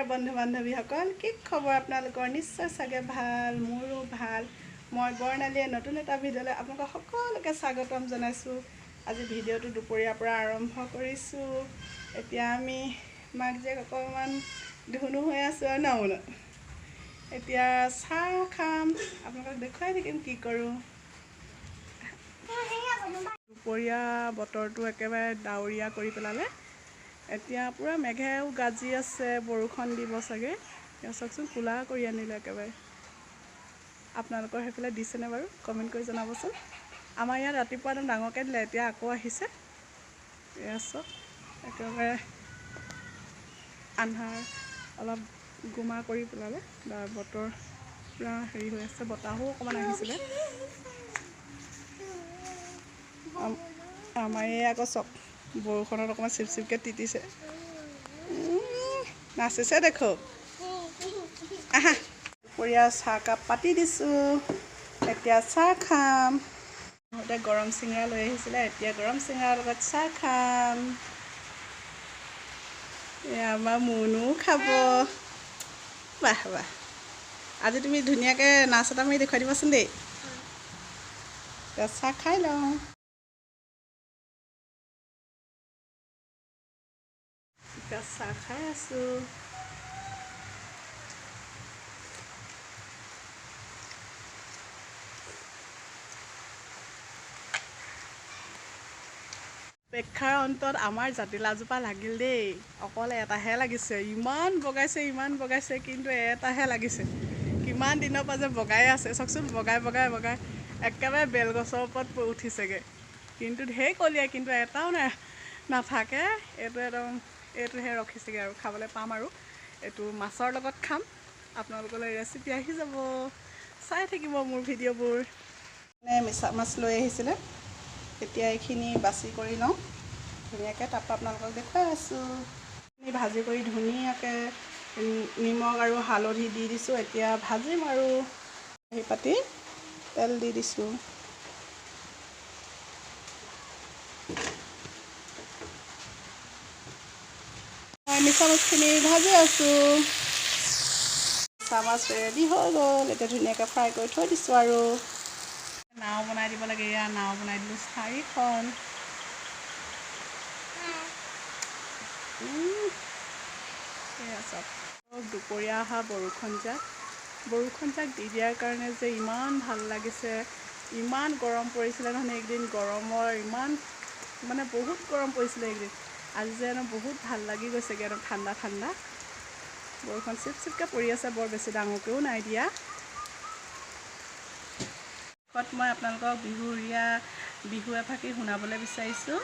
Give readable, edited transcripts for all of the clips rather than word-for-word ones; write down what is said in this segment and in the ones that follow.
নমস্কাৰ বন্ধু বান্ধৱীসকল, কি খবৰ আপোনালোকৰ? নিশ্চয় চাগে ভাল, মোৰো ভাল। মই বৰ্ণালীয়ে নতুন এটা ভিডিঅ'লৈ আপোনালোকক সকলোকে স্বাগতম জনাইছোঁ। আজি ভিডিঅ'টো দুপৰীয়াৰ পৰা আৰম্ভ কৰিছোঁ। এতিয়া আমি মাক জীয়েক অকণমান ধুনু হৈ আছোঁ আৰু ন। এতিয়া চাহ খাম, আপোনালোকক দেখুৱাই থাকিম কি কৰোঁ। দুপৰীয়া বতৰটো একেবাৰে ডাৱৰীয়া কৰি পেলালে। এতিয়া পূৰা মেঘেও গাজি আছে, বৰষুণ দিব চাগে। এতিয়া চাওকচোন ক'লা কৰি আনিলে একেবাৰে। আপোনালোকৰ সেইফালে দিছেনে বাৰু? কমেণ্ট কৰি জনাবচোন। আমাৰ ইয়াত ৰাতিপুৱা একদম ডাঙৰকৈ দিলে, এতিয়া আকৌ আহিছে। এয়া চাওক একেবাৰে আন্ধাৰ অলপ গোমা কৰি পেলালে। বতৰ পূৰা হেৰি হৈ আছে, বতাহো অকণমান আহিছিলে। আমাৰ এই আকৌ চক বৰষুণত অকণমান চিপচিপকৈ তিতিছে। নাচিছে দেখো। আহা, দুপৰীয়া চাহকাপ পাতি দিছোঁ। এতিয়া চাহ খাম। সিহঁতে গৰম চিঙৰা লৈ আহিছিলে, এতিয়া গৰম চিঙৰাৰ লগত চাহ খাম। এয়া আমাৰ মুনুও খাব। বাহ বাহ, আজি তুমি ধুনীয়াকৈ নাচ এটা মাৰি দেখুৱাই দিবাচোন দেই। এতিয়া চাহ খাই লওঁ। এতিয়া চাহ খাই আছোঁ। অপেক্ষাৰ অন্তত আমাৰ জাতিলাওজোপা লাগিল দেই। অকল এটাহে লাগিছে, ইমান বগাইছে কিন্তু এটাহে লাগিছে। কিমান দিনৰ পৰা যে বগাই আছে, চাওকচোন বগাই একেবাৰে বেলগছৰ ওপৰত উঠিছেগৈ। কিন্তু ঢেৰ কলিয়াই, কিন্তু এটাও নাথাকে। এইটোহে ৰখিছেগৈ আৰু খাবলৈ পাম আৰু। এইটো মাছৰ লগত খাম। আপোনালোকলৈ ৰেচিপি আহি যাব, চাই থাকিব মোৰ ভিডিঅ'বোৰ। মিছা মাছ লৈ আহিছিলে, এতিয়া এইখিনি বাছি কৰি লওঁ ধুনীয়াকৈ, তাৰপৰা আপোনালোকক দেখুৱাই আছোঁ। ভাজি কৰি ধুনীয়াকৈ নিমখ আৰু হালধি দি দিছোঁ। এতিয়া ভাজিম আৰু কাঢ়ি পাতি তেল দি দিছোঁ। মিছা মাছখিনি ভাজি আছোঁ। মিছা মাছ ৰেডি হৈ গ'ল। এতিয়া ধুনীয়াকৈ ফ্ৰাই কৰি থৈ দিছোঁ আৰু নাও বনাই দিব লাগে। এয়া নাও বনাই দিলোঁ 4খন। এয়া চাওক, দুপৰীয়া অহা বৰষুণ যাক দি দিয়াৰ কাৰণে যে ইমান ভাল লাগিছে। ইমান গৰম পৰিছিলে নহয় এইকেইদিন, গৰমৰ ইমান বহুত গৰম পৰিছিলে এইকেইদিন। আজি যে বহুত ভাল লাগি গৈছেগৈ, একদম ঠাণ্ডা। বৰষুণ চিপচিপকৈ পৰি আছে, বৰ বেছি ডাঙৰকৈও নাই দিয়া। মই আপোনালোকক বিহু এফাকি শুনাবলৈ বিচাৰিছোঁ।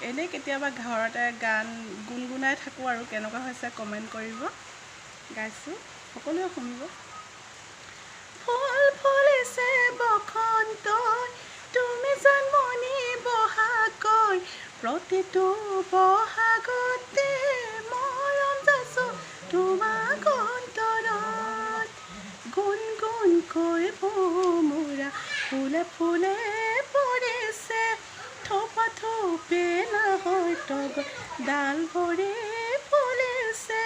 এনেই কেতিয়াবা ঘৰতে গান গুণগুণাই থাকোঁ আৰু কেনেকুৱা হৈছে কমেণ্ট কৰিব। গাইছোঁ, সকলোৱে শুনিব। ফুল ফুলিছে বসন্তই, তুমি জন্মনি বহাগৈ, প্ৰতিটো বহাগতে মৰম যাচো তোমাক অন্তৰত, গুণগুণকৈ ভোমোৰা ফুলে ফুলে পৰিছে, থোপা থোপে নহয় তগৰ ডাল ভৰি ফুলিছে,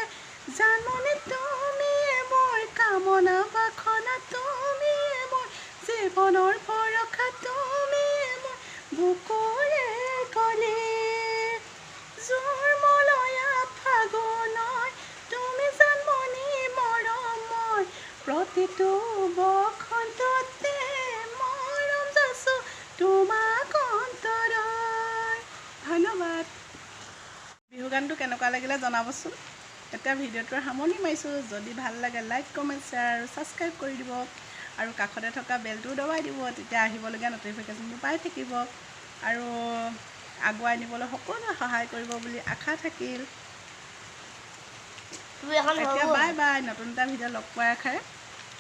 জানমনি তুমিয়ে মোৰ কামনা বাসনা, তুমিয়ে মোৰ জীৱনৰ ভৰসা, তুমিয়ে মোৰ বুকুৰে কলি, জোৰ মলয়া ফাগুনৰ, তুমি জানমনি মৰমৰ, প্ৰতিটো বসন্ততে মৰম যাচো তোমাক অন্তৰত। ধন্যবাদ। বিহু গানটো কেনেকুৱা লাগিলে জনাবচোন। এতিয়া ভিডিঅ'টোৰ সামৰণি মাৰিছোঁ। যদি ভাল লাগে লাইক কমেণ্ট শ্বেয়াৰ আৰু ছাবস্ক্ৰাইব কৰি দিব, আৰু কাষতে থকা বেলটোও দবাই দিব, তেতিয়া আহিবলগীয়া নটিফিকেশ্যনবোৰ পাই থাকিব, আৰু আগুৱাই নিবলৈ সকলোৱে সহায় কৰিব বুলি আশা থাকিল। এতিয়া বাই বাই, নতুন এটা ভিডিঅ' লগ পোৱাৰ আশাৰে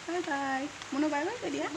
bye bye. Munu bye bye কৈ দিয়া।